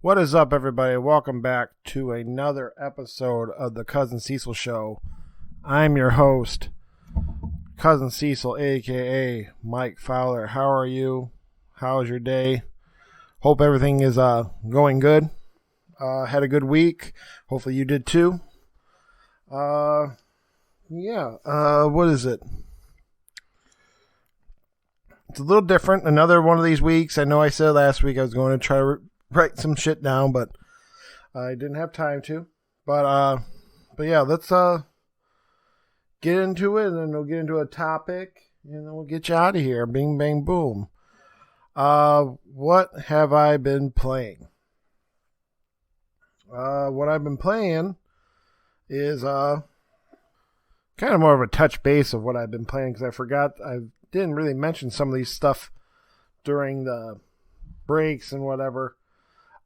What is up, everybody? Welcome back to another episode of the Cousin Cecil Show. I'm your host, Cousin Cecil, a.k.a. Mike Fowler. How are you? How's your day? Hope everything is going good. Had a good week. Hopefully you did too. What is it? It's a little different. Another one of these weeks. I know I said last week I was going to try to write some shit down, but I didn't have time to. But yeah, let's get into it, and then we'll get into a topic, and then we'll get you out of here. Bing, bang, boom. What have I been playing? What I've been playing is kind of more of a touch base of what I've been playing, because I forgot I didn't really mention some of these stuff during the breaks and whatever.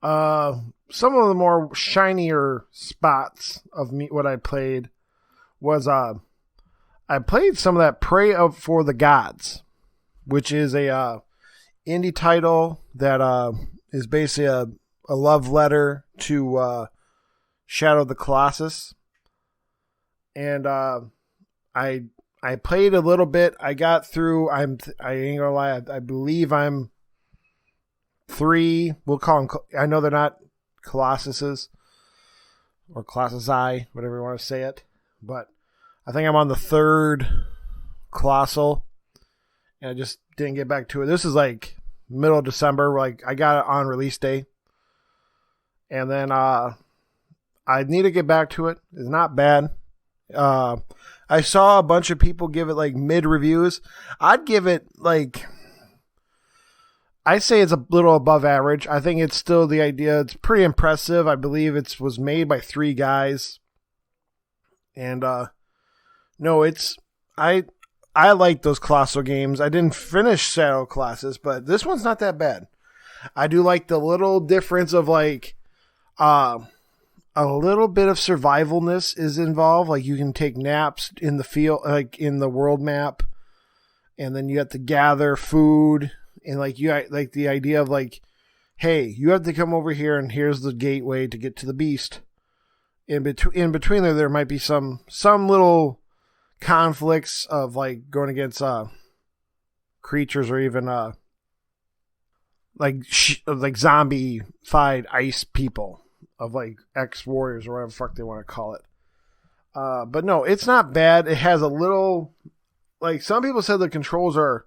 Some of the more shinier spots of me, what I played was, I played some of that Pray for the Gods, which is a, indie title that, is basically a love letter to, Shadow of the Colossus. And, I played a little bit. I got through, I ain't gonna lie, I believe I'm 3, we'll call them, I know they're not Colossuses or Colossusi, whatever you want to say it, but I think I'm on the 3rd Colossal, and I just didn't get back to it. This is like middle of December, like I got it on release day, and then I need to get back to it. It's not bad. I saw a bunch of people give it like mid reviews. I'd give it like, I say it's a little above average. I think it's still the idea. It's pretty impressive. I believe it was made by 3 guys. And no, it's I like those Colossal games. I didn't finish Shadow of Colossus, but this one's not that bad. I do like the little difference of like a little bit of survivalness is involved. Like you can take naps in the field, like in the world map, and then you have to gather food. And like you like the idea of like, hey, you have to come over here, and here's the gateway to get to the beast. In between there might be some some conflicts of like going against creatures, or even like zombie-fied ice people of like ex-warriors or whatever the fuck they want to call it. But no, it's not bad. It has a little, like some people said the controls are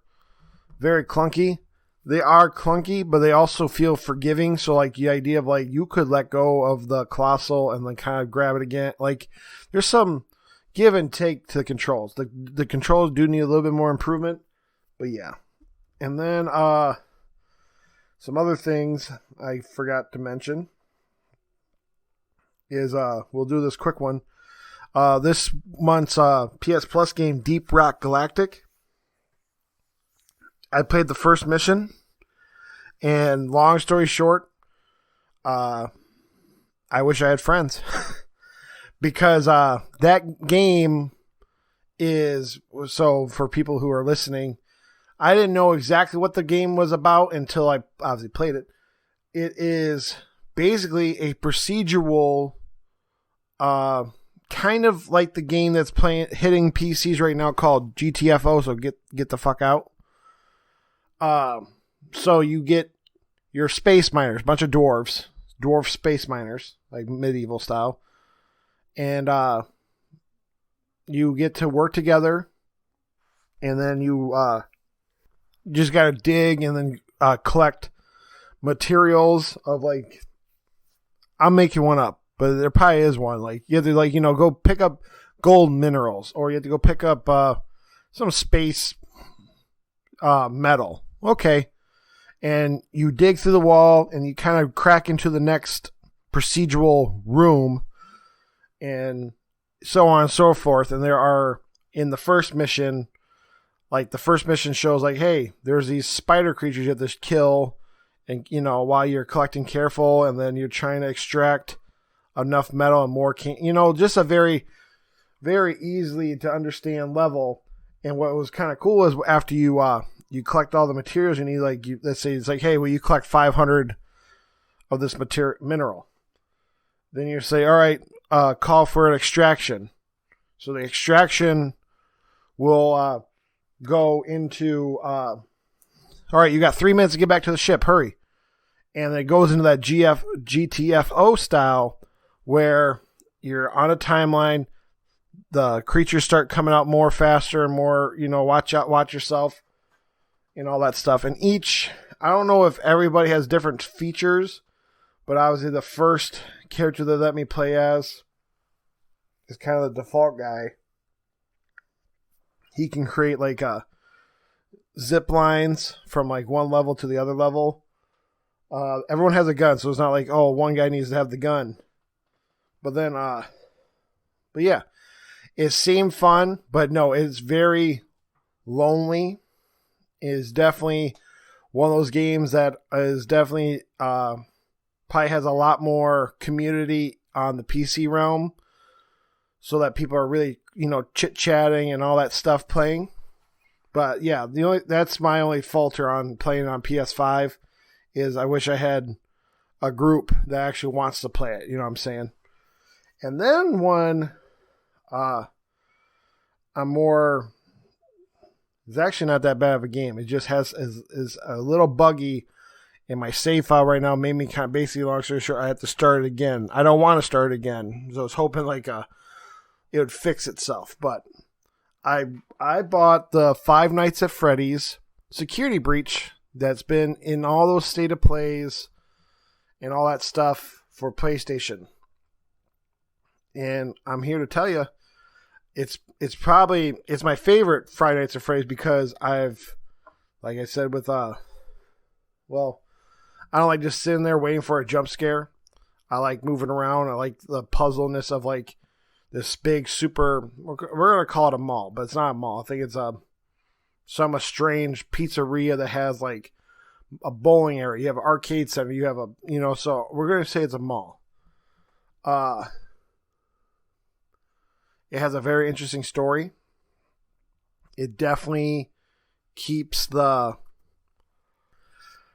very clunky. They are clunky, but they also feel forgiving. So like the idea of like you could let go of the Colossal and then kind of grab it again. Like there's some give and take to the controls. The controls do need a little bit more improvement, but yeah. And then some other things I forgot to mention is we'll do this quick one. This month's PS Plus game, Deep Rock Galactic. I played the first mission, and long story short, I wish I had friends. Because that game is, so for people who are listening, I didn't know exactly what the game was about until I obviously played it. It is basically a procedural, kind of like the game that's hitting PCs right now called GTFO, so get the fuck out. So you get your space miners, bunch of dwarf space miners, like medieval style. And, you get to work together, and then you, just gotta dig and then, collect materials of like, I'm making one up, but there probably is one. Like you have to like, go pick up gold minerals, or you have to go pick up, some space, metal. Okay. And you dig through the wall, and you kind of crack into the next procedural room, and so on and so forth. And there are, in the first mission, like the first mission shows like, hey, there's these spider creatures you have to kill, and while you're collecting careful, and then you're trying to extract enough metal and more just a very, very easily to understand level. And what was kind of cool is after you collect all the materials, and let's say it's like, hey, well, you collect 500 of this mineral. Then you say, all right, call for an extraction. So the extraction will go into, all right, you got 3 minutes to get back to the ship. Hurry. And it goes into that GTFO style where you're on a timeline. The creatures start coming out more faster and more, watch yourself and all that stuff. And I don't know if everybody has different features, but obviously the first character they let me play as is kind of the default guy. He can create like zip lines from like one level to the other level. Everyone has a gun, so it's not like, oh, one guy needs to have the gun. But then, but yeah, it seemed fun, but no, it's very lonely. It is definitely one of those games that is definitely probably has a lot more community on the PC realm, so that people are really chit chatting and all that stuff playing. But yeah, that's my only falter on playing on PS5 is I wish I had a group that actually wants to play it. You know what I'm saying? And then one, it's actually not that bad of a game. It just is a little buggy in my save file right now. Made me kind of, basically, long story short, I have to start it again. I don't want to start it again. So I was hoping like it would fix itself. But I bought the Five Nights at Freddy's Security Breach that's been in all those state of plays and all that stuff for PlayStation. And I'm here to tell you, it's my favorite Five Nights at Freddy's because like I said with, I don't like just sitting there waiting for a jump scare. I like moving around. I like the puzzleness of like this big super, we're going to call it a mall, but it's not a mall. I think it's a strange pizzeria that has like a bowling area. You have an arcade center. You have so we're going to say it's a mall. It has a very interesting story. It definitely keeps the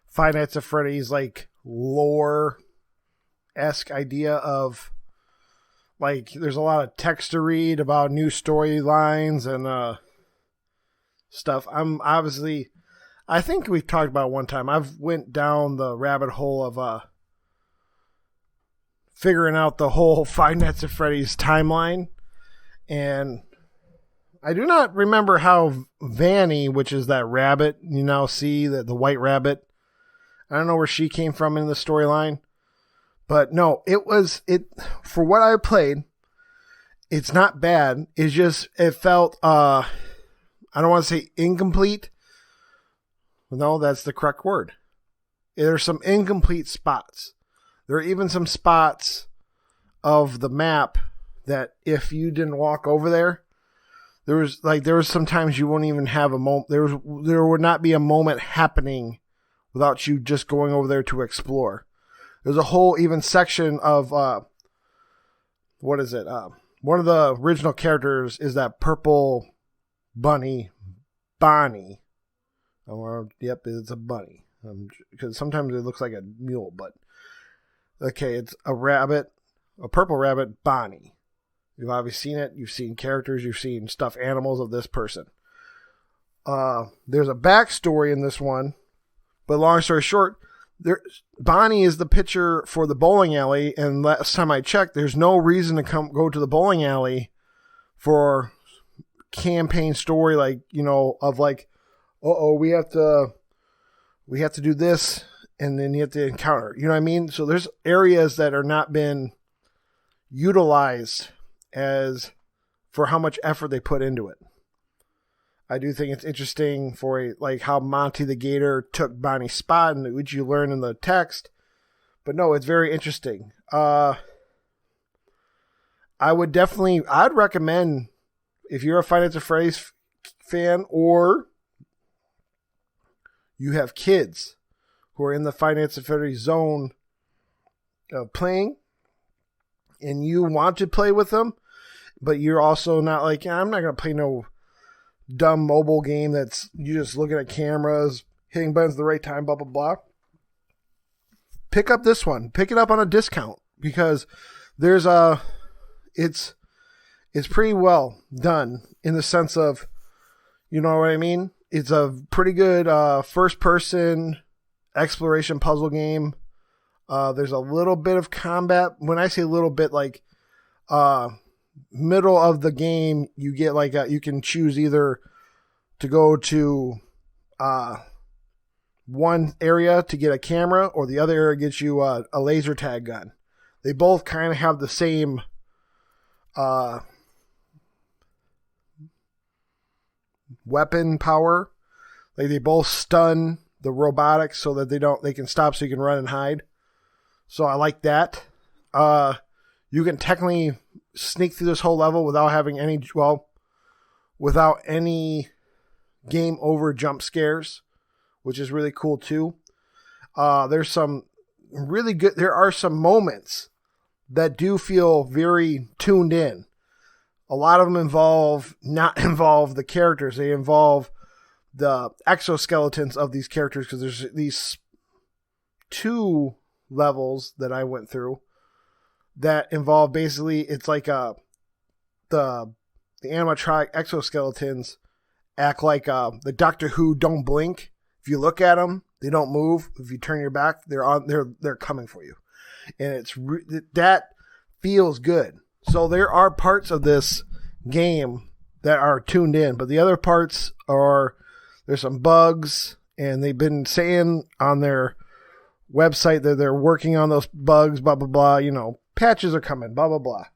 Five Nights at Freddy's like lore-esque idea of like there's a lot of text to read about new storylines and stuff. I think we've talked about it one time. I've went down the rabbit hole of figuring out the whole Five Nights at Freddy's timeline. And I do not remember how Vanny, which is that rabbit you now see, the white rabbit, I don't know where she came from in the storyline. But no, it for what I played, it's not bad. It's just, it felt, I don't want to say incomplete. No, that's the correct word. There's some incomplete spots. There are even some spots of the map that if you didn't walk over there was sometimes you wouldn't even have a moment. There would not be a moment happening without you just going over there to explore. There's a whole even section of, what is it? One of the original characters is that purple bunny, Bonnie. Oh, yep, it's a bunny. Because sometimes it looks like a mule, but okay, it's a rabbit, a purple rabbit, Bonnie. You've obviously seen it. You've seen characters. You've seen stuffed animals of this person. There's a backstory in this one, but long story short, Bonnie is the pitcher for the bowling alley, and last time I checked, there's no reason to go to the bowling alley for campaign story of like, we have to do this, and then you have to encounter. You know what I mean? So there's areas that are not been utilized as for how much effort they put into it. I do think it's interesting for like how Monty the Gator took Bonnie's spot, and which you learn in the text. But no, it's very interesting. I'd recommend if you're a Five Nights at Freddy's fan or you have kids who are in the Five Nights at Freddy's zone of playing, and you want to play with them, but you're also not like, I'm not going to play no dumb mobile game that's you just looking at cameras, hitting buttons at the right time, blah, blah, blah. pick up this one. Pick it up on a discount because there's it's pretty well done in the sense of, you know what I mean? It's a pretty good first person exploration puzzle game. There's a little bit of combat. When I say a little bit, like middle of the game, you get like you can choose either to go to one area to get a camera, or the other area gets you a laser tag gun. They both kind of have the same weapon power. Like they both stun the robotics so that they can stop so you can run and hide. So I like that. You can technically sneak through this whole level without having without any game over jump scares, which is really cool too. There are some moments that do feel very tuned in. A lot of them not involve the characters. They involve the exoskeletons of these characters, because there's these 2 levels that I went through that involve basically, it's like the animatronic exoskeletons act like the Doctor Who don't blink. If you look at them, they don't move. If you turn your back, they're coming for you, and that feels good. So there are parts of this game that are tuned in, but the other parts there's some bugs, and they've been saying on their website that they're working on those bugs, blah, blah, blah. You know, patches are coming, blah, blah, blah.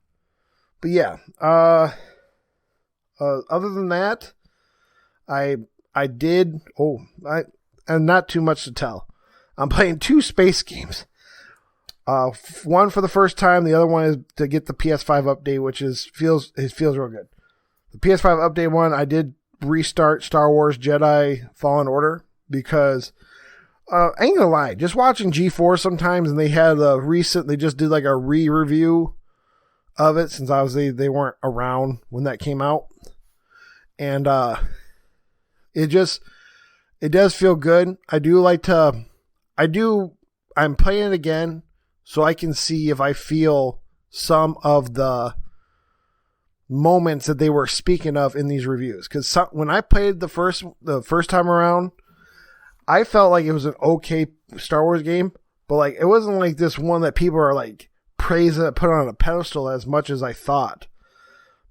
But yeah, other than that, and not too much to tell. I'm playing 2 space games. One for the first time, the other one is to get the PS5 update, which feels real good. The PS5 update one, I did restart Star Wars Jedi Fallen Order because I ain't gonna lie, just watching G4 sometimes, and they just did like a re-review of it since obviously they weren't around when that came out, and it does feel good. I'm playing it again so I can see if I feel some of the moments that they were speaking of in these reviews. Because when I played the first time around, I felt like it was an okay Star Wars game, but like it wasn't like this one that people are like praising, put on a pedestal as much as I thought.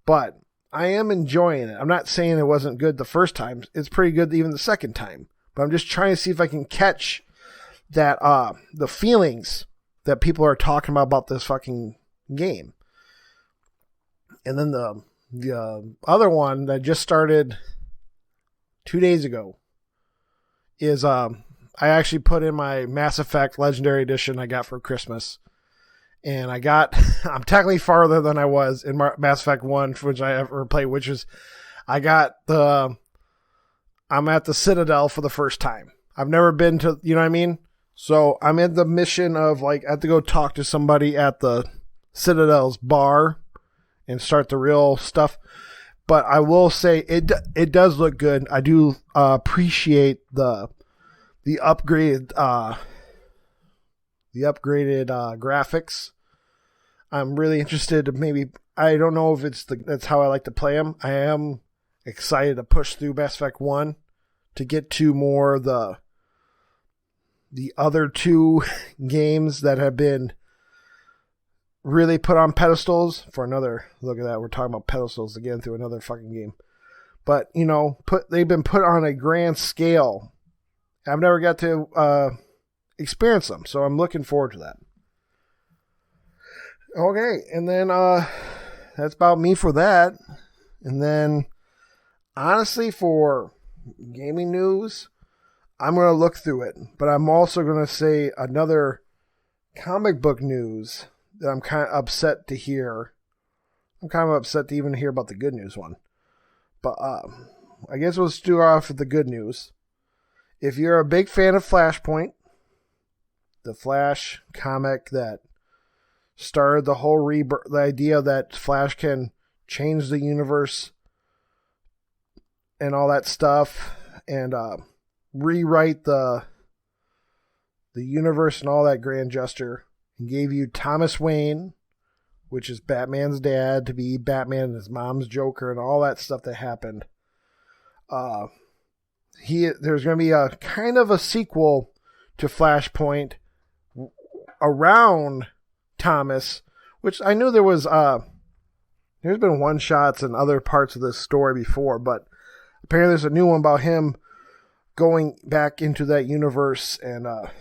But I am enjoying it. I'm not saying it wasn't good the first time. It's pretty good even the second time. But I'm just trying to see if I can catch that the feelings that people are talking about this fucking game. And then the other one that just started 2 days ago is I actually put in my Mass Effect Legendary Edition I got for Christmas. And I'm technically farther than I was in Mass Effect 1, which I ever played, which is I'm at the Citadel for the first time. I've never been to, you know what I mean? So I'm in the mission of like, I have to go talk to somebody at the Citadel's bar and start the real stuff. But I will say it does look good. I do appreciate the upgraded graphics. I'm really interested to I don't know if that's how I like to play them. I am excited to push through Mass Effect 1 to get to more the other 2 games that have been really put on pedestals for another. Look at that. We're talking about pedestals again through another fucking game. But, you know, they've been put on a grand scale. I've never got to experience them, so I'm looking forward to that. Okay, and then that's about me for that. And then, honestly, for gaming news, I'm going to look through it. But I'm also going to say another comic book news that I'm kind of upset to hear. I'm kind of upset to even hear about the good news one. But I guess we'll start off with the good news. If you're a big fan of Flashpoint, the Flash comic that started the whole the idea that Flash can change the universe and all that stuff, and rewrite the the universe and all that grand gesture, and gave you Thomas Wayne, which is Batman's dad, to be Batman and his mom's Joker and all that stuff that happened. There's going to be a kind of a sequel to Flashpoint around Thomas, which I knew there was, there's been one-shots in other parts of this story before, but apparently there's a new one about him going back into that universe, and I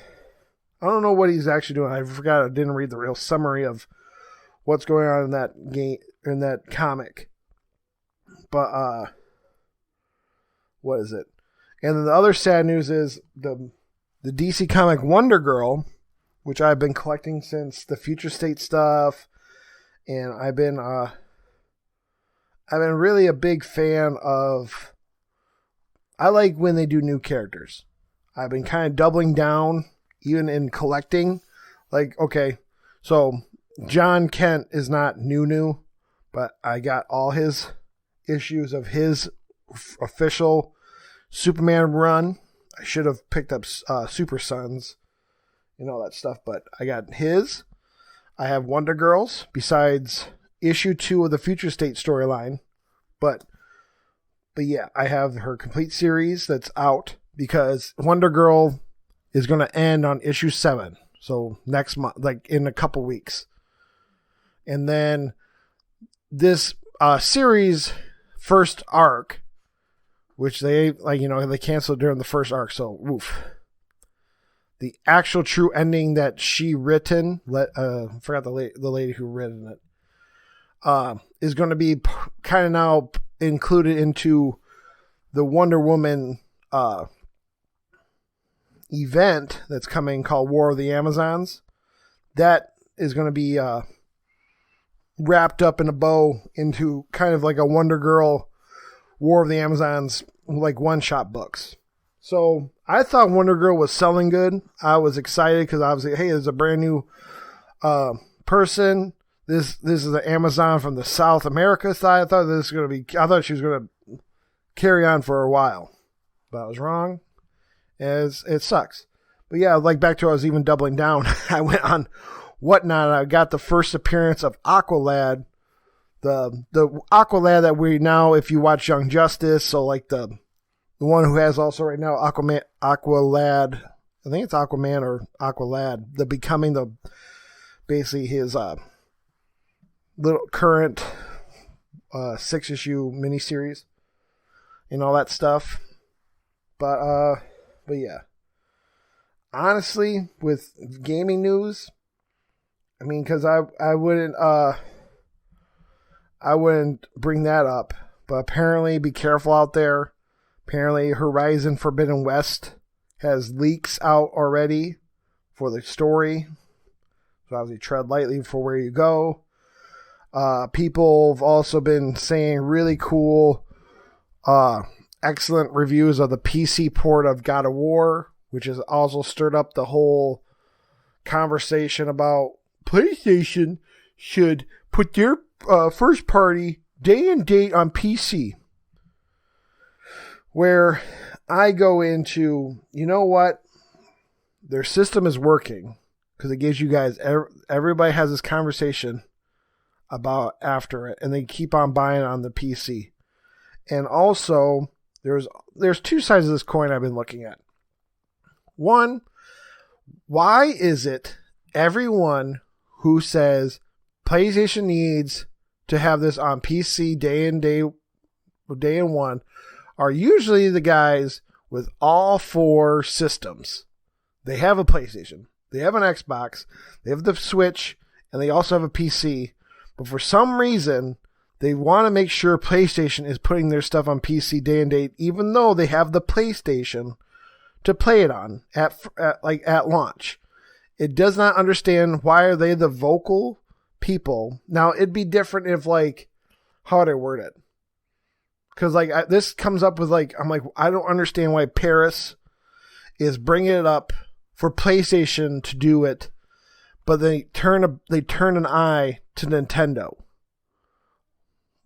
don't know what he's actually doing. I forgot, I didn't read the real summary of what's going on in that game, in that comic. But, what is it? And then the other sad news is the DC comic Wonder Girl, which I've been collecting since the Future State stuff, and I've been really a big fan of, I like when they do new characters. I've been kind of doubling down, even in collecting. Like, okay, so John Kent is not new, but I got all his issues of his official Superman run. I should have picked up Super Sons and all that stuff, but I got his. I have Wonder Girls, besides issue 2 of the Future State storyline. But yeah, I have her complete series that's out, because Wonder Girl is going to end on issue 7. So next month, like in a couple weeks. And then this series first arc, which they, like, you know, they canceled during the first arc. So, woof. The actual true ending that she written, forgot the lady who written it, is going to be kind of now included into the Wonder Woman event that's coming called War of the Amazons. That is going to be wrapped up in a bow into kind of like a Wonder Girl War of the Amazons, like one-shot books. So I thought Wonder Girl was selling good. I was excited because I was like, hey, there's a brand new person. This is an Amazon from the South America side. I thought she was going to carry on for a while, but I was wrong. It sucks. But yeah, like back to, I was even doubling down. I went on Whatnot. I got the first appearance of Aqualad, the Aqualad that we now, if you watch Young Justice, so like the one who has also right now Aqualad, I think it's Aquaman or Aqualad, the becoming the basically his little current 6-issue miniseries and all that stuff. But yeah, honestly, with gaming news, I mean, because I wouldn't bring that up, but apparently, be careful out there. Apparently, Horizon Forbidden West has leaks out already for the story. So obviously, tread lightly for where you go. People have also been saying really cool, excellent reviews of the PC port of God of War, which has also stirred up the whole conversation about PlayStation should put their first party day and date on PC. Where I go into, you know what? Their system is working because it gives you guys, everybody has this conversation about after it, and they keep on buying on the PC. And also, there's two sides of this coin I've been looking at. One, why is it everyone who says PlayStation needs to have this on PC day and one are usually the guys with all 4 systems? They have a PlayStation, they have an Xbox, they have the Switch, and they also have a PC. But for some reason, they want to make sure PlayStation is putting their stuff on PC day and date, even though they have the PlayStation to play it on at launch. It does not understand why are they the vocal people. Now, it'd be different if, like, how would I word it? Because, like, this comes up with, like, I'm like, I don't understand why Paris is bringing it up for PlayStation to do it, but they turn an eye to Nintendo.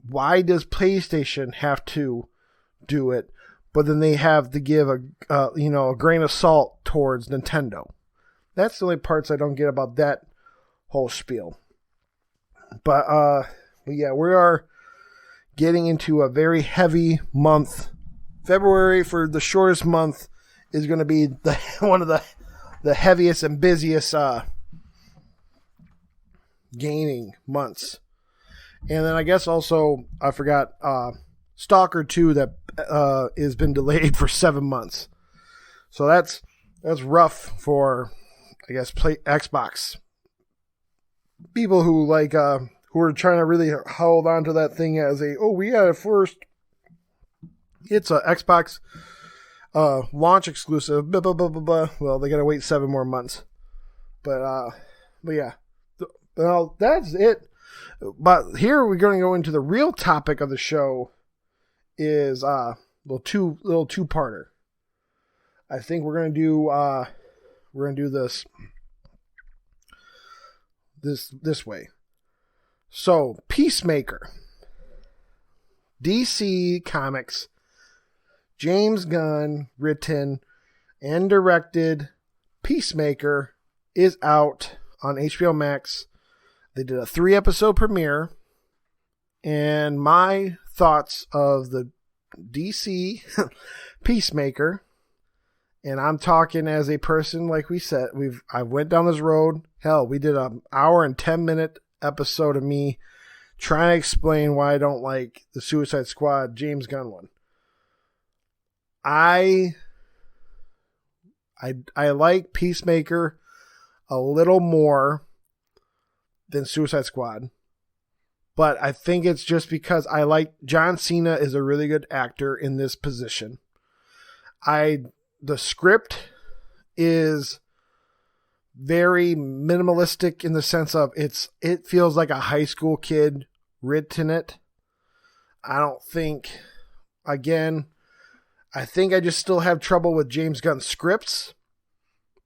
Why does PlayStation have to do it, but then they have to give a grain of salt towards Nintendo? That's the only parts I don't get about that whole spiel. But yeah, we are getting into a very heavy month. February, for the shortest month, is going to be one of the heaviest and busiest gaming months. And then I guess also, I forgot, Stalker 2 that has been delayed for 7 months. So that's rough for, I guess, Xbox people who like who are trying to really hold on to that thing as we had it first. It's a Xbox launch exclusive. Blah, blah, blah, blah, blah. Well, they gotta wait 7 more months. But yeah, well, that's it. But here we're going to go into the real topic of the show. Is little two-parter. I think we're gonna do this way. So, Peacemaker, DC Comics, James Gunn written and directed. Peacemaker is out on HBO Max. They did a 3-episode premiere, and my thoughts of the DC Peacemaker, and I'm talking as a person, like we said, I went down this road. Hell, we did an hour and 10-minute episode of me trying to explain why I don't like the Suicide Squad James Gunn one. I like Peacemaker a little more than Suicide Squad. But I think it's just because I like John Cena is a really good actor in this position. The script is very minimalistic in the sense of it feels like a high school kid written it. I think I just still have trouble with James Gunn's scripts,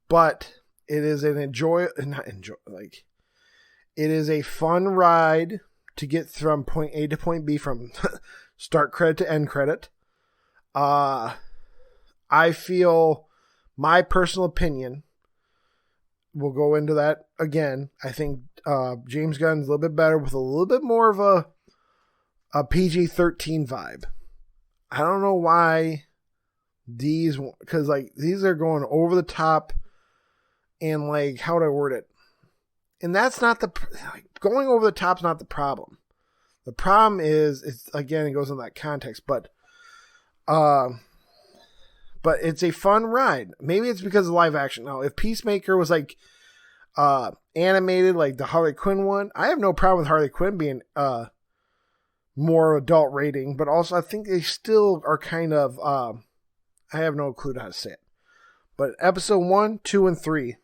but it is it is a fun ride to get from point A to point B, from start credit to end credit. I feel, my personal opinion, we'll go into that again. I think James Gunn's a little bit better with a little bit more of a PG-13 vibe. I don't know why because these are going over the top, and like, how do I word it? And that's not going over the top's not the problem. The problem is, it goes in that context, but it's a fun ride. Maybe it's because of live action. Now, if Peacemaker was like animated, like the Harley Quinn one, I have no problem with Harley Quinn being more adult rating, but also I think they still are kind of I have no clue how to say it. But episode 1, 2, and 3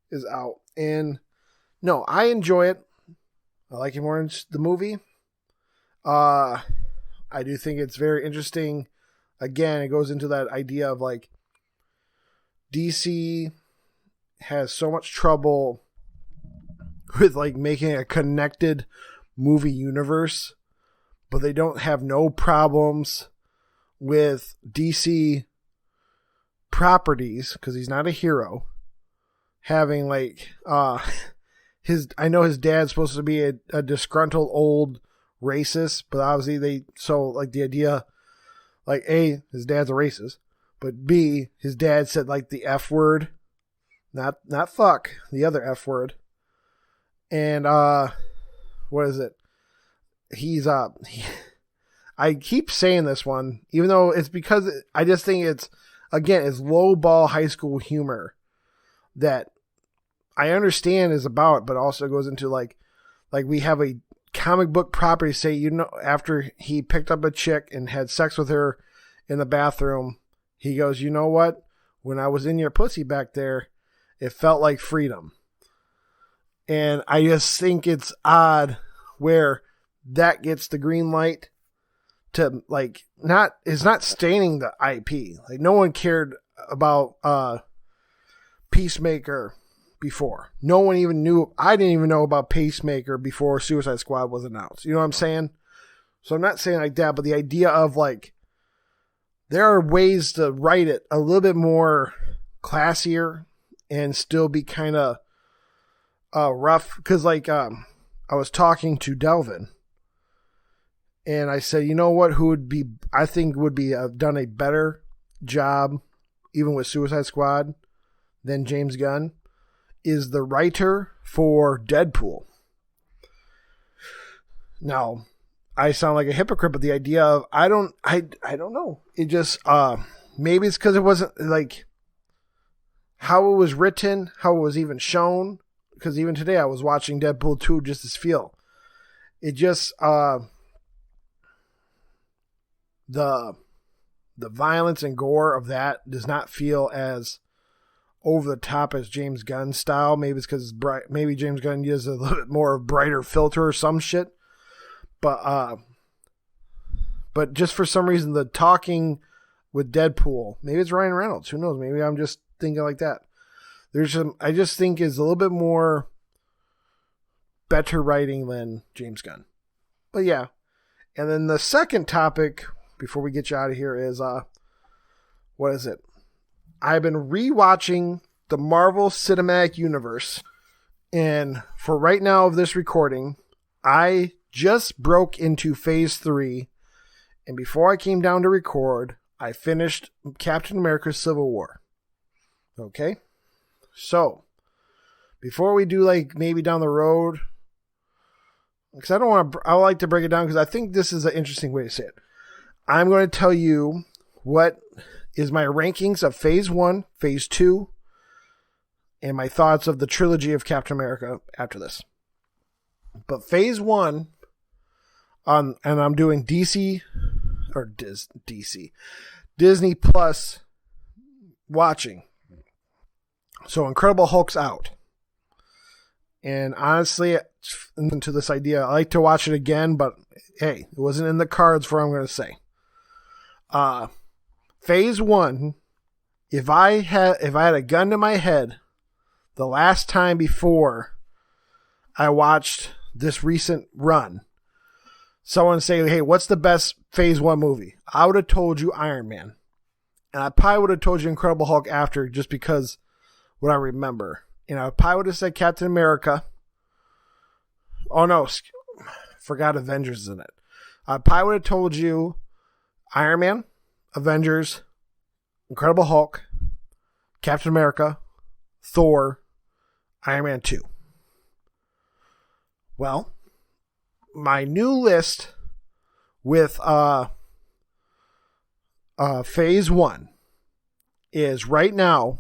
is out, and no, I enjoy it. I like it more than the movie. I do think it's very interesting. Again, it goes into that idea of like DC has so much trouble with like making a connected movie universe, but they don't have no problems with DC properties, because he's not a hero, having like I know his dad's supposed to be a disgruntled old racist, but obviously the idea, like, A, his dad's a racist, but B, his dad said like the F word, not fuck, the other F word. And what is it? I keep saying this one, even though it's because I just think it's low ball high school humor that I understand is about, but also goes into like we have a comic book property, say, after he picked up a chick and had sex with her in the bathroom, he goes, you know what? When I was in your pussy back there, it felt like freedom. And I just think it's odd where that gets the green light to it's not staining the IP. Like, no one cared about Peacemaker before. No one even knew. I didn't even know about Peacemaker before Suicide Squad was announced. You know what I'm saying? So I'm not saying like that, but the idea of like, there are ways to write it a little bit more classier and still be kind of rough. Because like I was talking to Delvin, and I said, you know what? Who would be? I think would be done a better job, even with Suicide Squad, than James Gunn, is the writer for Deadpool. Now, I sound like a hypocrite, but the idea of I don't know. It just maybe it's because it wasn't like how it was written, how it was even shown. Because even today I was watching Deadpool 2 just as feel. It just the violence and gore of that does not feel as over the top as James Gunn style. Maybe it's because maybe James Gunn uses a little bit more brighter filter or some shit. But just for some reason, the talking with Deadpool, maybe it's Ryan Reynolds. Who knows? Maybe I'm just thinking like that. I just think is a little bit more better writing than James Gunn. But yeah. And then the second topic before we get you out of here is, what is it? I've been rewatching the Marvel Cinematic Universe. And for right now of this recording, I just broke into Phase 3. And before I came down to record, I finished Captain America Civil War. Okay? So, before we do like maybe down the road, because I like to break it down because I think this is an interesting way to say it. I'm going to tell you what is my rankings of Phase 1, Phase 2, and my thoughts of the trilogy of Captain America after this. But Phase 1, and I'm doing DC Disney Plus watching. So Incredible Hulk's out. And honestly, into this idea, I like to watch it again, but hey, it wasn't in the cards for what I'm going to say. Phase 1, if I had a gun to my head, the last time before I watched this recent run, someone say, hey, what's the best Phase 1 movie? I would have told you Iron Man. And I probably would have told you Incredible Hulk after, just because what I remember. And I probably would have said Captain America. Oh no, forgot Avengers is in it. I probably would have told you Iron Man, Avengers, Incredible Hulk, Captain America, Thor, Iron Man 2. Well, my new list with Phase 1 is right now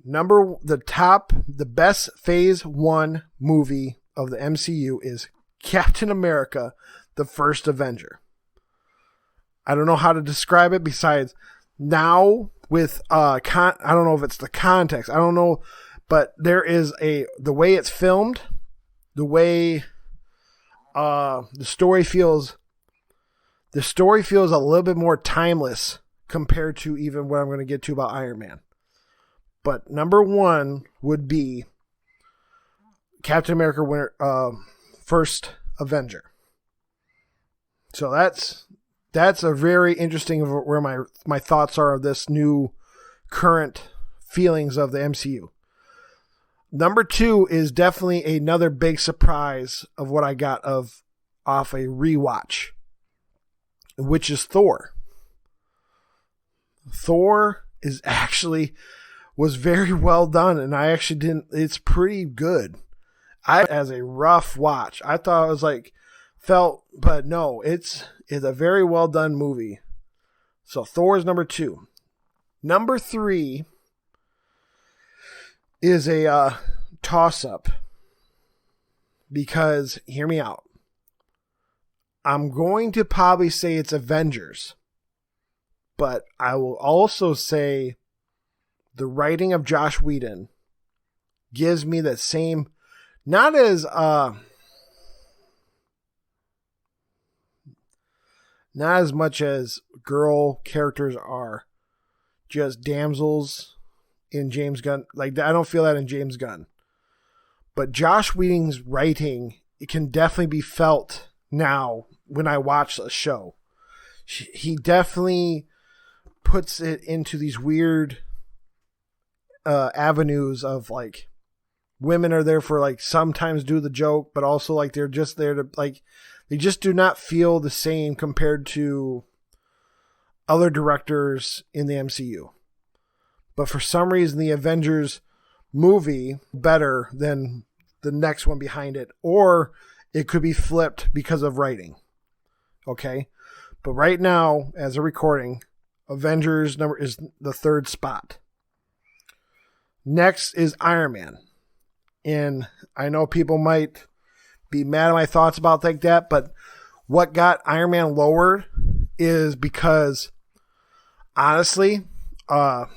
the best Phase 1 movie of the MCU is Captain America, the First Avenger. I don't know how to describe it besides now with I don't know if it's the context. I don't know, but there is the way it's filmed, the way the story feels a little bit more timeless compared to even what I'm going to get to about Iron Man. But number one would be Captain America First Avenger. So that's a very interesting of where my thoughts are of this new current feelings of the MCU. Number two is definitely another big surprise of what I got off a rewatch, which is Thor. Thor was very well done, and I actually it's pretty good. As a rough watch, I thought it was but no, it's a very well done movie. So Thor is number two. Number three is a toss-up, because hear me out. I'm going to probably say it's Avengers, but I will also say the writing of Joss Whedon gives me the same, not as much as girl characters are just damsels in James Gunn. Like, I don't feel that in James Gunn. But Joss Whedon's writing, it can definitely be felt now when I watch a show. He definitely puts it into these weird avenues of like women are there for like sometimes do the joke, but also like they're just there to like they just do not feel the same compared to other directors in the MCU. But for some reason, the Avengers movie better than the next one behind it, or it could be flipped because of writing. Okay, but right now, as a recording, Avengers number is the third spot. Next is Iron Man, and I know people might be mad at my thoughts about like that, but what got Iron Man lowered is because, honestly, but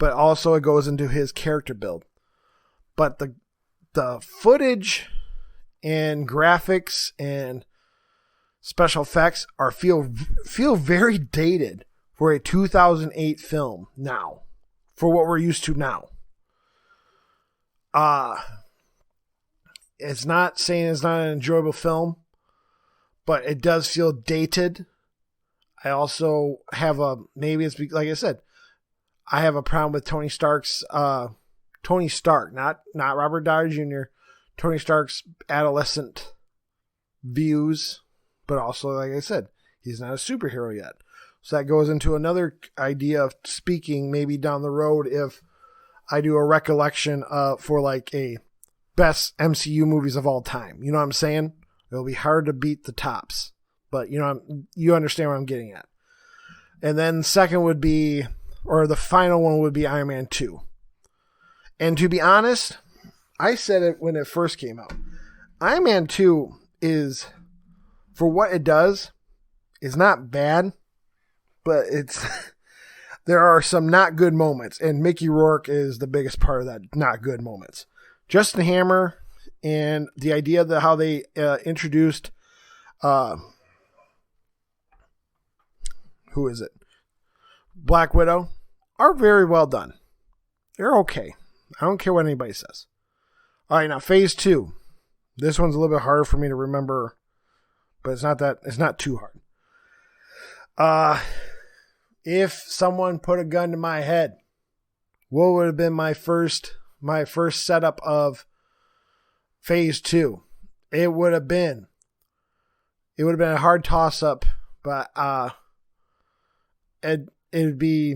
also it goes into his character build. But the footage and graphics and special effects feel very dated for a 2008 film now, for what we're used to now. It's not saying it's not an enjoyable film, but it does feel dated. I also have maybe it's like I said, I have a problem with Tony Stark, not Robert Downey Jr., Tony Stark's adolescent views, but also, like I said, he's not a superhero yet. So that goes into another idea of speaking maybe down the road if I do a recollection for like a best MCU movies of all time. You know what I'm saying? It'll be hard to beat the tops, but you understand what I'm getting at. And then second would be, or the final one would be Iron Man 2. And to be honest, I said it when it first came out. Iron Man 2 is, for what it does, is not bad, but there are some not good moments, and Mickey Rourke is the biggest part of that not good moments. Justin Hammer and the idea of how they introduced, who is it? Black Widow, are very well done. They're okay. I don't care what anybody says. All right, now phase 2. This one's a little bit harder for me to remember, but it's not too hard. If someone put a gun to my head, what would have been my first setup of phase 2? It would have been a hard toss up, but it'd be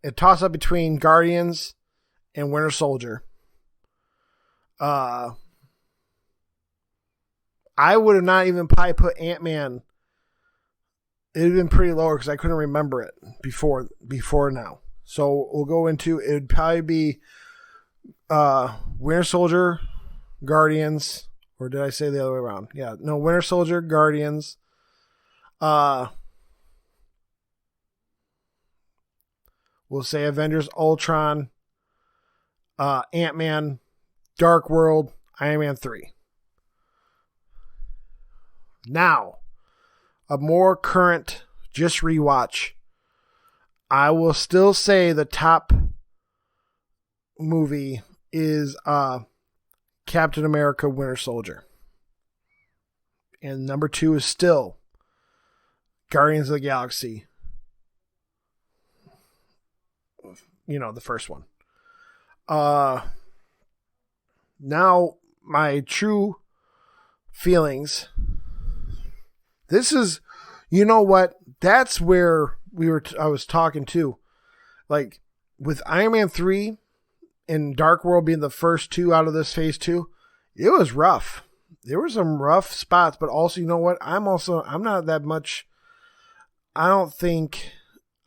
a toss up between Guardians and Winter Soldier. I would have not even probably put Ant-Man. It would have been pretty lower because I couldn't remember it before now. So we'll go into, it would probably be Winter Soldier, Guardians, or did I say the other way around? Yeah, no, Winter Soldier, Guardians. We'll say Avengers, Ultron, Ant-Man, Dark World, Iron Man 3. Now, a more current, just rewatch. I will still say the top movie is Captain America Winter Soldier. And number 2 is still Guardians of the Galaxy. You know, the first one. Now, my true feelings. This is, you know what? That's where I was talking to. Like, with Iron Man 3 and Dark World being the first 2 out of this phase 2, it was rough. There were some rough spots, but also, you know what? I'm not that much. I don't think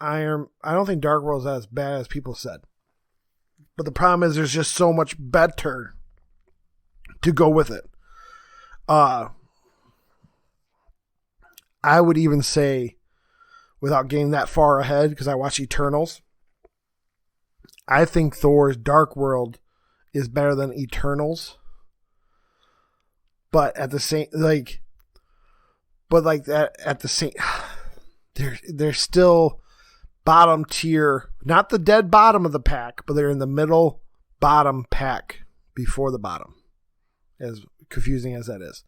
Dark World is as bad as people said. But the problem is there's just so much better to go with it. I would even say, without getting that far ahead, because I watch Eternals, I think Thor's Dark World is better than Eternals. But at the same, they're still bottom tier, not the dead bottom of the pack, but they're in the middle bottom pack before the bottom, as confusing as that is.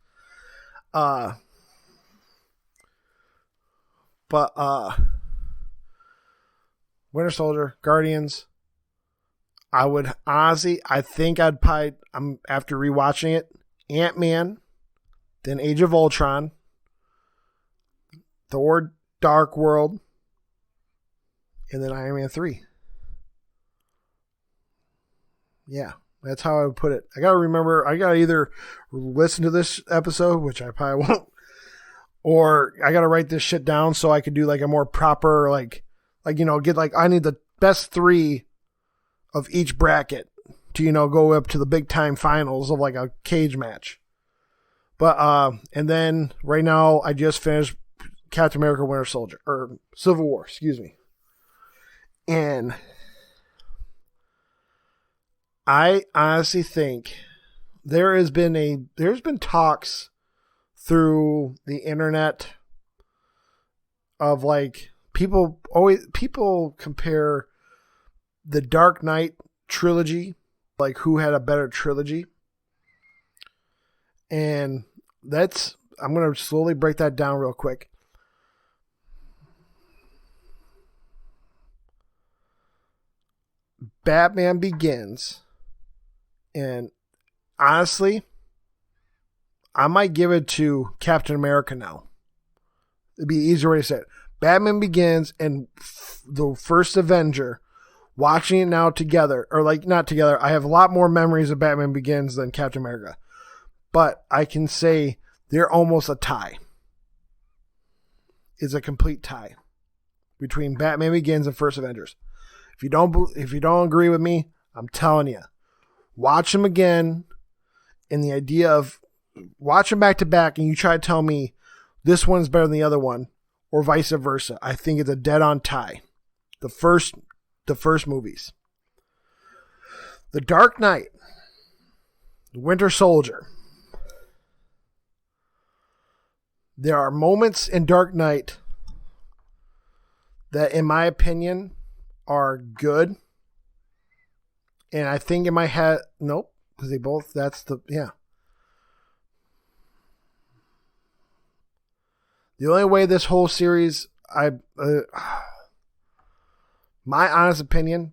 But Winter Soldier, Guardians, I would honestly, I think I'd probably, after rewatching it, Ant-Man, then Age of Ultron, Thor Dark World, and then Iron Man 3. Yeah, that's how I would put it. I got to remember, I got to either listen to this episode, which I probably won't, or I got to write this shit down so I could do like a more proper, get like, I need the best 3 of each bracket to, go up to the big time finals of like a cage match. But, and then right now I just finished Captain America Winter Soldier, or Civil War, excuse me. And I honestly think there's been talks through the internet of like people compare the Dark Knight trilogy, like who had a better trilogy. And I'm going to slowly break that down real quick. Batman Begins, and honestly, I might give it to Captain America now. It'd be an easier way to say it. Batman Begins and the first Avenger, watching it now together, or like not together, I have a lot more memories of Batman Begins than Captain America. But I can say they're almost a tie. It's a complete tie between Batman Begins and First Avengers. If you don't agree with me, I'm telling you, watch them again. And the idea of watch them back to back, and you try to tell me this one's better than the other one, or vice versa. I think it's a dead-on tie. The first movies, The Dark Knight, The Winter Soldier. There are moments in Dark Knight that, in my opinion, are good. And I think in my head, nope, because yeah. The only way this whole series, my honest opinion,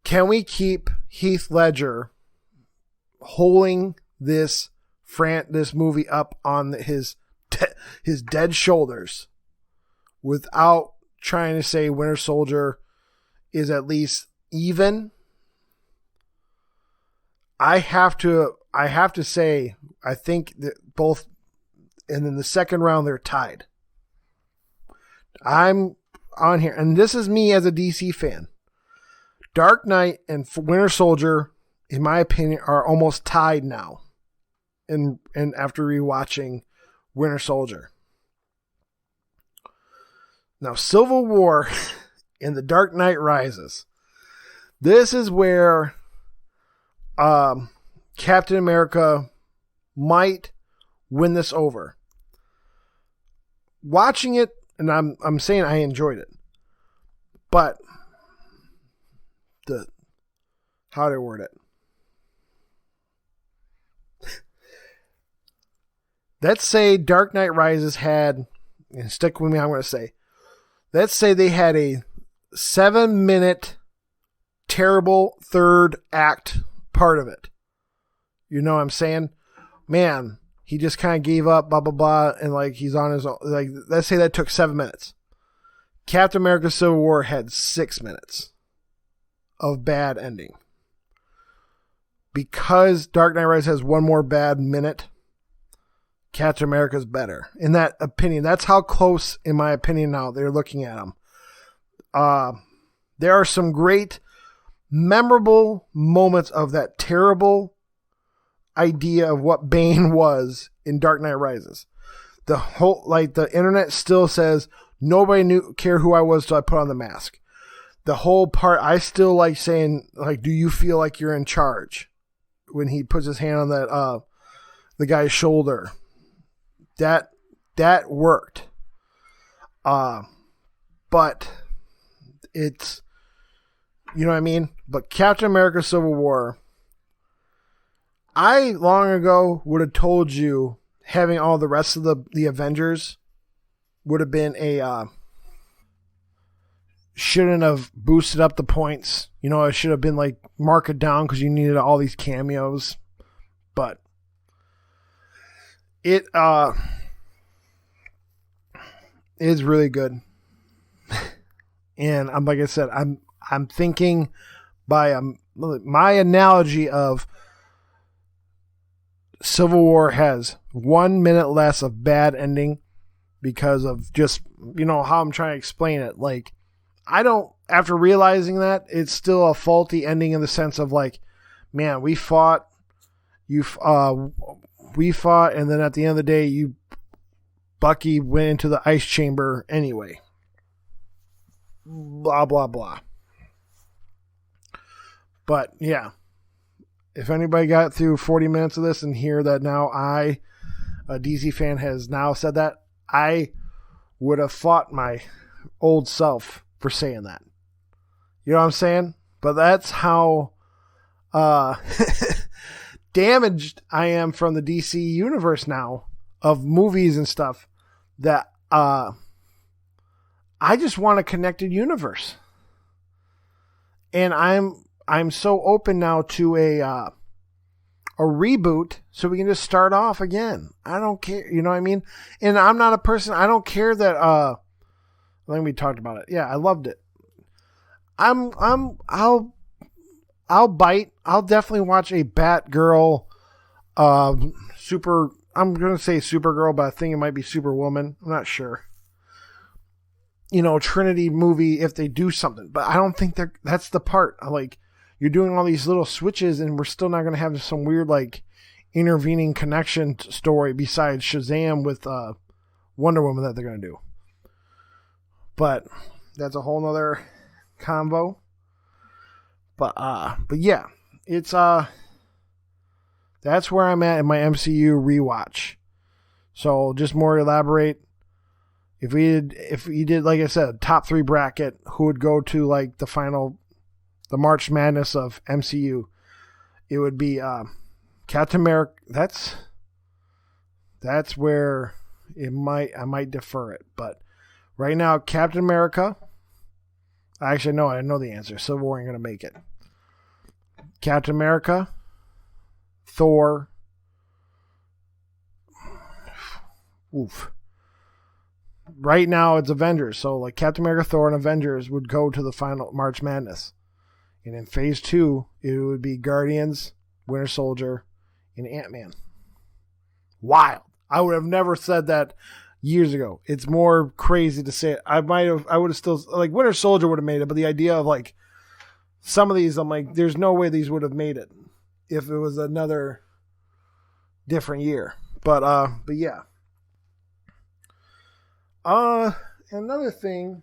can we keep Heath Ledger holding this movie up on his dead shoulders without trying to say Winter Soldier is at least even? I have to say, I think that both, and in the second round they're tied. I'm on here, and this is me as a DC fan. Dark Knight and Winter Soldier, in my opinion, are almost tied now. And after rewatching Winter Soldier. Now, Civil War and The Dark Knight Rises. This is where Captain America might win this over. Watching it, and I'm saying I enjoyed it, but how do I word it? Let's say Dark Knight Rises had, and stick with me, I'm going to say, let's say they had a 7-minute terrible third act part of it. You know what I'm saying? Man, he just kind of gave up, blah, blah, blah, and like he's on his own. Like, let's say that took 7 minutes. Captain America Civil War had 6 minutes of bad ending. Because Dark Knight Rises has one more bad minute, Captain America's better. In that opinion, that's how close, in my opinion, now they're looking at him. There are some great, memorable moments of that terrible idea of what Bane was in Dark Knight Rises. The internet still says nobody care who I was till I put on the mask. The whole part, I still like saying, like, do you feel like you're in charge? When he puts his hand on that the guy's shoulder. That worked. But it's, you know what I mean? But Captain America Civil War, I long ago would have told you having all the rest of the Avengers would have been a shouldn't have boosted up the points. You know, it should have been like mark it down because you needed all these cameos. But it is really good. And like I said, I'm thinking by my analogy of Civil War has 1 minute less of bad ending because of just, you know, how I'm trying to explain it. Like, I don't, after realizing that, it's still a faulty ending in the sense of like, man, we fought, and then at the end of the day, Bucky went into the ice chamber anyway. Blah, blah, blah. But yeah, if anybody got through 40 minutes of this and hear that now a DC fan, has now said that, I would have fought my old self for saying that. You know what I'm saying? But that's how damaged I am from the DC universe now of movies and stuff that I just want a connected universe. And I'm so open now to a reboot so we can just start off again. I don't care, you know what I mean? And I'm not a person, I don't care that I think we talked about it. Yeah, I loved it. I'll bite. I'll definitely watch a Batgirl I'm going to say Supergirl, but I think it might be Superwoman. I'm not sure. You know, Trinity movie if they do something, but I don't think that's the part. Like, you're doing all these little switches and we're still not going to have some weird like intervening connection story besides Shazam with Wonder Woman that they're going to do. But that's a whole nother combo. But yeah, it's that's where I'm at in my MCU rewatch. So just more to elaborate. If you did, like I said, top 3 bracket, who would go to like the March Madness of MCU? It would be Captain America. That's where I might defer it, but right now Captain America. Actually, no, I know the answer. Civil War ain't gonna make it. Captain America, Thor. Oof. Right now it's Avengers, so like Captain America, Thor, and Avengers would go to the final March Madness. And in Phase 2, it would be Guardians, Winter Soldier, and Ant-Man. Wild. I would have never said that years ago. It's more crazy to say it. I would have still, like, Winter Soldier would have made it, but the idea of like some of these, I'm like, there's no way these would have made it if it was another different year. But yeah. Another thing,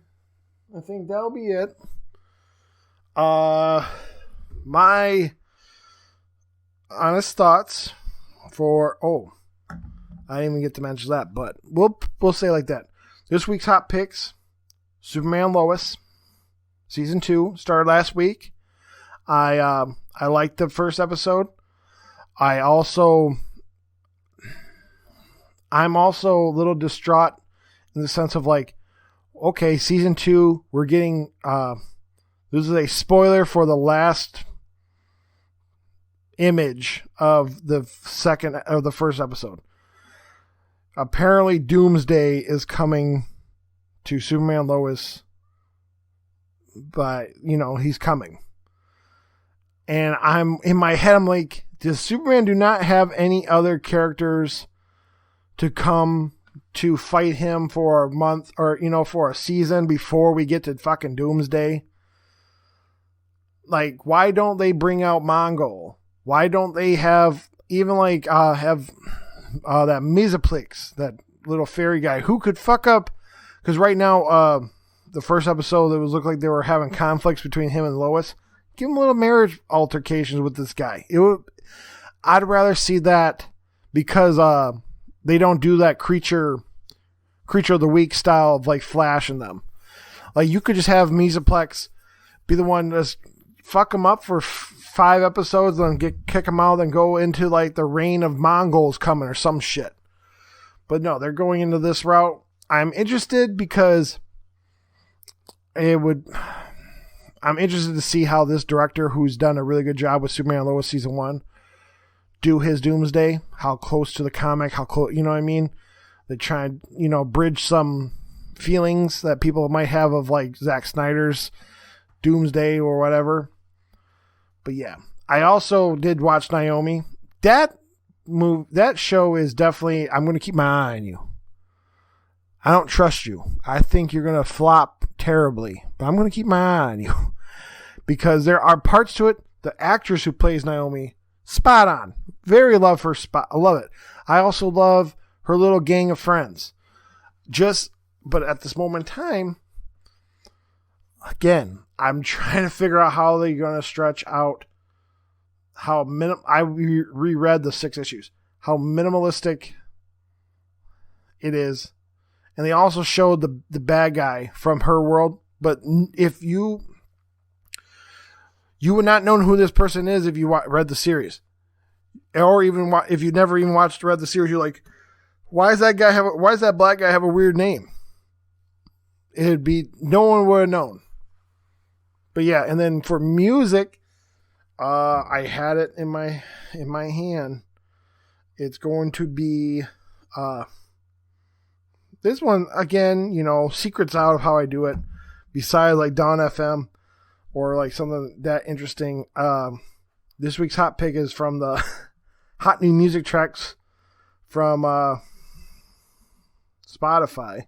I think that'll be it. My honest thoughts for, I didn't even get to mention that, but we'll say it like that. This week's hot picks: Superman Lois, season 2 started last week. I liked the first episode. I'm also a little distraught in the sense of like, okay, season 2, we're getting, this is a spoiler for the last image of the first episode. Apparently Doomsday is coming to Superman Lois, but you know, he's coming. And I'm in my head, I'm like, does Superman do not have any other characters to come to fight him for a month or, you know, for a season before we get to fucking Doomsday? Like, why don't they bring out Mongol? Why don't they have even like that Mesoplex, that little fairy guy who could fuck up? Because right now, the first episode, it was looked like they were having conflicts between him and Lois. Give him a little marriage altercations with this guy. I'd rather see that because they don't do that creature of the week style of like Flash in them. Like, you could just have Mesoplex be the one to just fuck him up for 5 episodes and kick him out and go into like the reign of Mongols coming or some shit. But no, they're going into this route. I'm interested because I'm interested to see how this director, who's done a really good job with Superman and Lois season 1, do his Doomsday. How close to the comic, how close, you know what I mean? They try and, bridge some feelings that people might have of like Zack Snyder's Doomsday or whatever. But yeah, I also did watch Naomi. That show is definitely, I'm going to keep my eye on you. I don't trust you. I think you're going to flop terribly, but I'm going to keep my eye on you because there are parts to it. The actress who plays Naomi, spot on. Very love her spot. I love it. I also love her little gang of friends. But at this moment in time, again, I'm trying to figure out how they're going to stretch out I reread the 6 issues, how minimalistic it is. And they also showed the bad guy from her world. But if you would not know who this person is if you read the series. Or even if you never even read the series, you're like, why does that black guy have a weird name? No one would have known. But yeah, and then for music, I had it in my hand. It's going to be this one again, secrets out of how I do it. Besides like Dawn FM or like something that interesting. This week's hot pick is from the hot new music tracks from Spotify,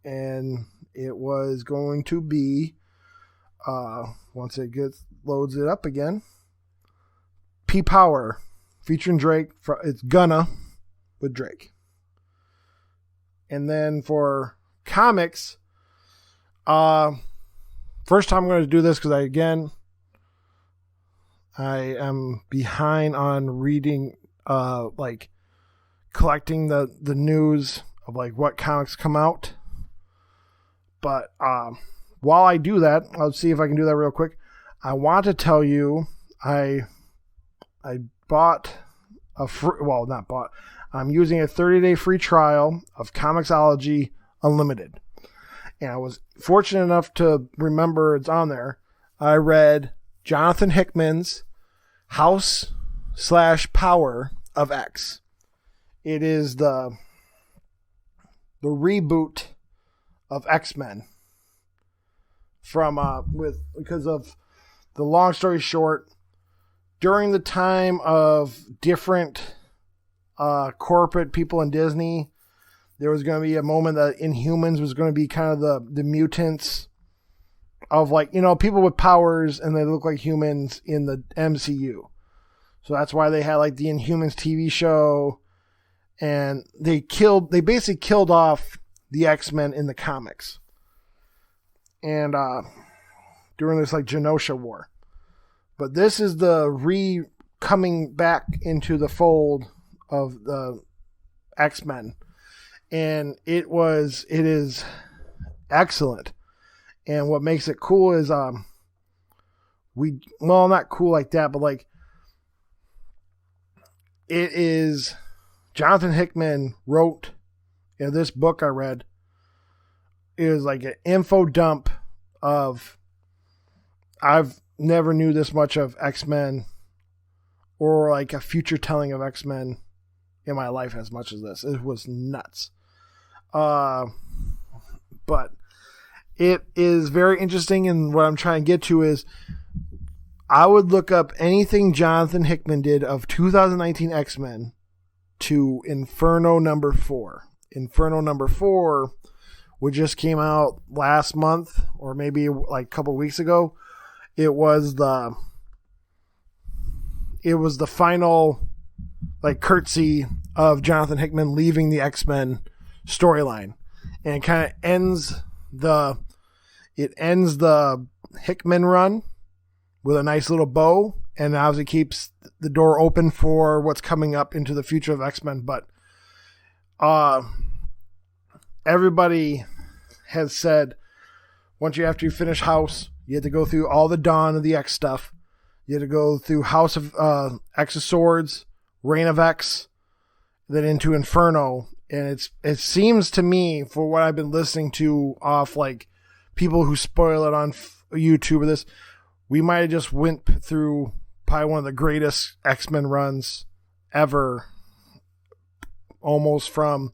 and it was going to be once it loads it up again, P Power featuring Drake. It's Gunna with Drake. And then for comics, first time I'm going to do this because I am behind on reading, like collecting the news of like what comics come out. But while I do that, I'll see if I can do that real quick. I want to tell you, I bought I'm using a 30-day free trial of Comixology Unlimited. And I was fortunate enough to remember it's on there. I read Jonathan Hickman's House/Power of X. It is the reboot of X-Men because of the long story short, during the time of different corporate people in Disney, there was going to be a moment that Inhumans was going to be kind of the mutants of like, people with powers and they look like humans in the MCU. So that's why they had like the Inhumans TV show, and they basically killed off the X-Men in the comics. And during this like Genosha War. But this is the coming back into the fold of the X-Men. And it is excellent. And what makes it cool is not cool like that, but like it is Jonathan Hickman wrote in this book I read. It was like an info dump of I've never knew this much of X-Men or like a future telling of X-Men in my life as much as this. It was nuts. But it is very interesting, and what I'm trying to get to is I would look up anything Jonathan Hickman did of 2019 X-Men to Inferno number 4. Inferno number 4, which just came out last month or maybe like a couple weeks ago. It was the final like curtsy of Jonathan Hickman leaving the X-Men storyline, and it kind of ends the Hickman run with a nice little bow, and obviously keeps the door open for what's coming up into the future of X-Men. But everybody has said after you finish House, you had to go through all the Dawn of the X stuff. You had to go through House of X of Swords, Reign of X, then into Inferno. And it seems to me, for what I've been listening to off like people who spoil it on YouTube or this, we might have just went through probably one of the greatest X-Men runs ever, almost from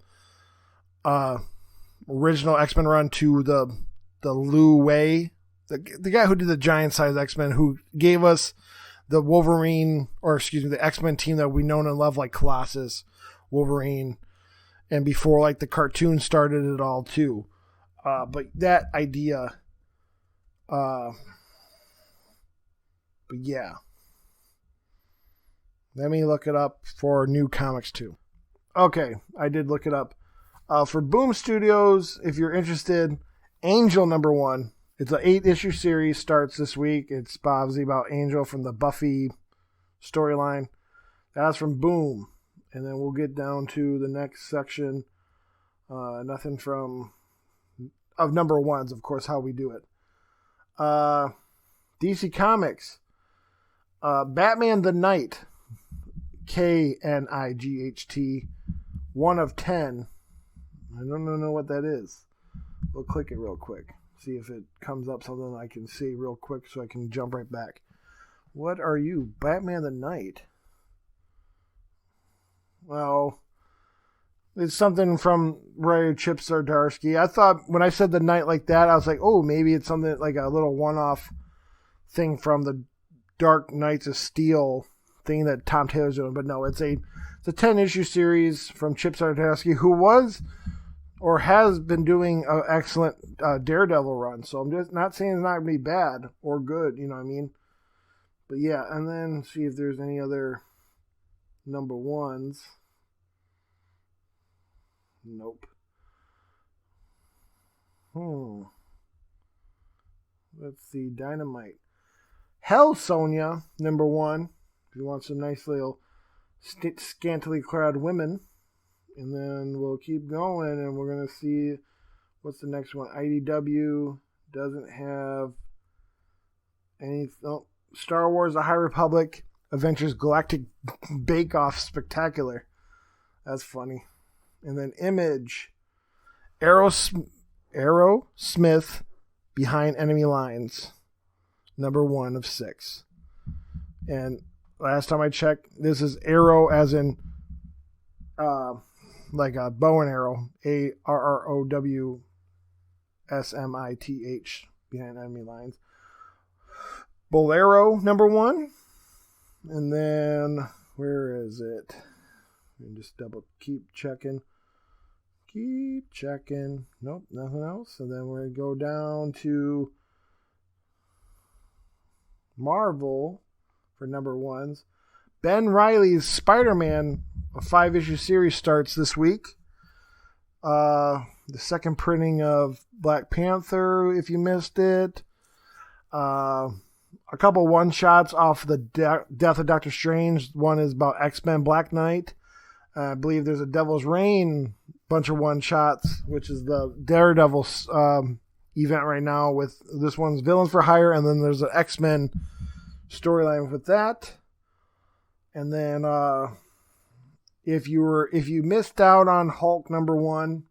original X-Men run to the Lou Wei, the guy who did the giant size X-Men, who gave us the Wolverine, or excuse me, the X-Men team that we know and love, like Colossus, Wolverine, and before like the cartoon started it all too. But that idea, but yeah. Let me look it up for New Comics 2. Okay, I did look it up. For Boom Studios, if you're interested, Angel #1. It's an 8-issue series, starts this week. It's obviously about Angel from the Buffy storyline. That's from Boom. And then we'll get down to the next section. Nothing from... of #1s, of course, how we do it. DC Comics. Batman the Knight. KNIGHT. 1 of 10. I don't know what that is. We'll click it real quick. See if it comes up something I can see real quick so I can jump right back. What are you? Batman the Knight. Well, it's something from writer Chip Zdarsky. I thought when I said the Knight like that, I was like, oh, maybe it's something like a little one-off thing from the Dark Knights of Steel thing that Tom Taylor's doing. But no, it's a 10-issue series from Chip Zdarsky, who was or has been doing an excellent Daredevil run. So I'm just not saying it's not going to be bad or good, you know what I mean? But yeah, and then see if there's any other #1s. Nope. Let's see, Dynamite. Hell, Sonya, #1. If you want some nice little scantily clad women. And then we'll keep going, and we're going to see what's the next one. IDW doesn't have any... Oh, Star Wars The High Republic Adventures Galactic Bake Off Spectacular. That's funny. And then Image. Aerosmith Behind Enemy Lines. #1 of 6. And last time I checked, this is Arrow as in... like a bow and arrow, ARROWSMITH, Behind Enemy Lines. Bolero #1, and then where is it? And just keep checking. Nope, nothing else. And then we're gonna go down to Marvel for #1s. Ben Reilly's Spider-Man, a 5-issue series, starts this week. The second printing of Black Panther, if you missed it. A couple one-shots off the Death of Doctor Strange. One is about X-Men Black Knight. I believe there's a Devil's Reign bunch of one-shots, which is the Daredevil event right now. With this one's Villains for Hire, and then there's an X-Men storyline with that. And then if you missed out on Hulk #1,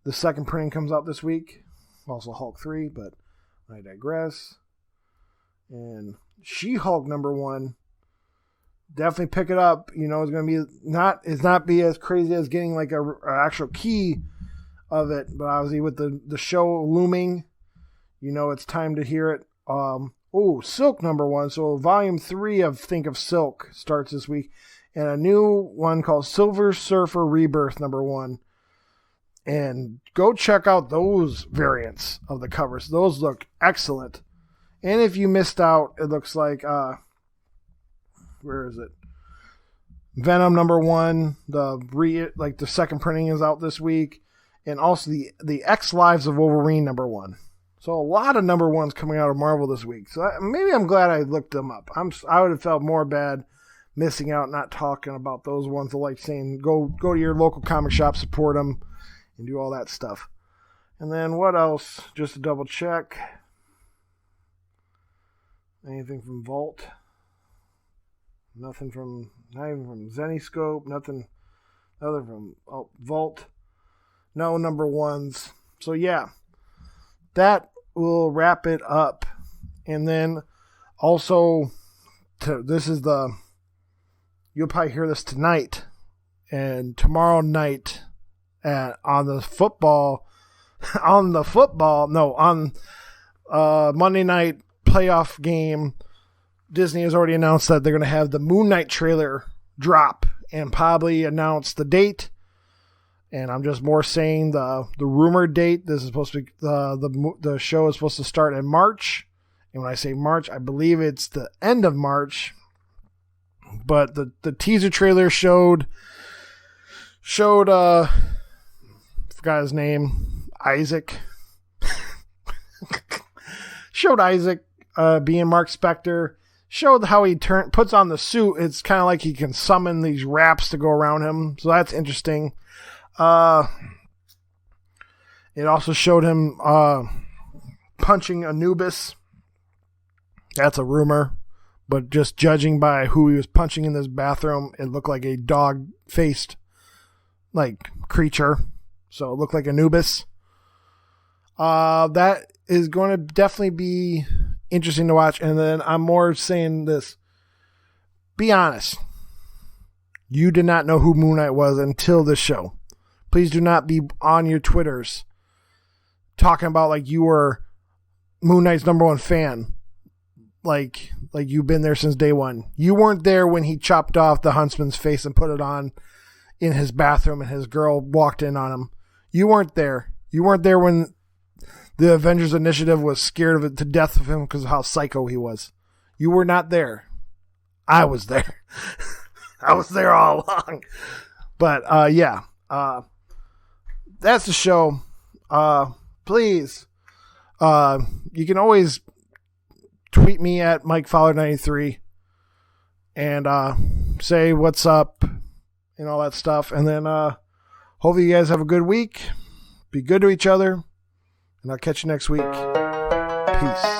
the second printing comes out this week. Also Hulk 3, but I digress. And She-Hulk #1, definitely pick it up. You know, it's gonna be not be as crazy as getting like a actual key of it, but obviously with the show looming, you know it's time to hear it. Silk #1. So volume 3 of Think of Silk starts this week. And a new one called Silver Surfer Rebirth #1. And go check out those variants of the covers. Those look excellent. And if you missed out, it looks like, where is it? Venom #1. The second printing is out this week. And also the X Lives of Wolverine #1. So a lot of #1s coming out of Marvel this week. So maybe I'm glad I looked them up. I would have felt more bad missing out, not talking about those ones. Like saying go to your local comic shop, support them, and do all that stuff. And then what else? Just to double check. Anything from Vault? Not even from Zenescope. Nothing other from Vault. No #1s. So yeah. that will wrap it up. And then also, you'll probably hear this tonight and tomorrow night on Monday night playoff game. Disney has already announced that they're going to have the Moon Knight trailer drop and probably announce the date. And I'm just more saying the rumored date. This is supposed to be the show is supposed to start in March. And when I say March, I believe it's the end of March. But the teaser trailer showed forgot his name, Isaac. Showed Isaac being Mark Spector. Showed how he puts on the suit. It's kind of like he can summon these wraps to go around him. So that's interesting. It also showed him punching Anubis. That's a rumor. But just judging by who he was punching in this bathroom, it looked like a dog-faced creature. So it looked like Anubis. That is going to definitely be interesting to watch. And then I'm more saying this. Be honest. You did not know who Moon Knight was until this show. Please do not be on your Twitters talking about like you were Moon Knight's #1 fan. Like you've been there since day one. You weren't there when he chopped off the huntsman's face and put it on in his bathroom and his girl walked in on him. You weren't there. You weren't there when the Avengers Initiative was scared of it to death of him because of how psycho he was. You were not there. I was there. I was there all along. But that's the show. Please, you can always tweet me at MikeFowler93 and say what's up and all that stuff. And then hopefully you guys have a good week. Be good to each other. And I'll catch you next week. Peace.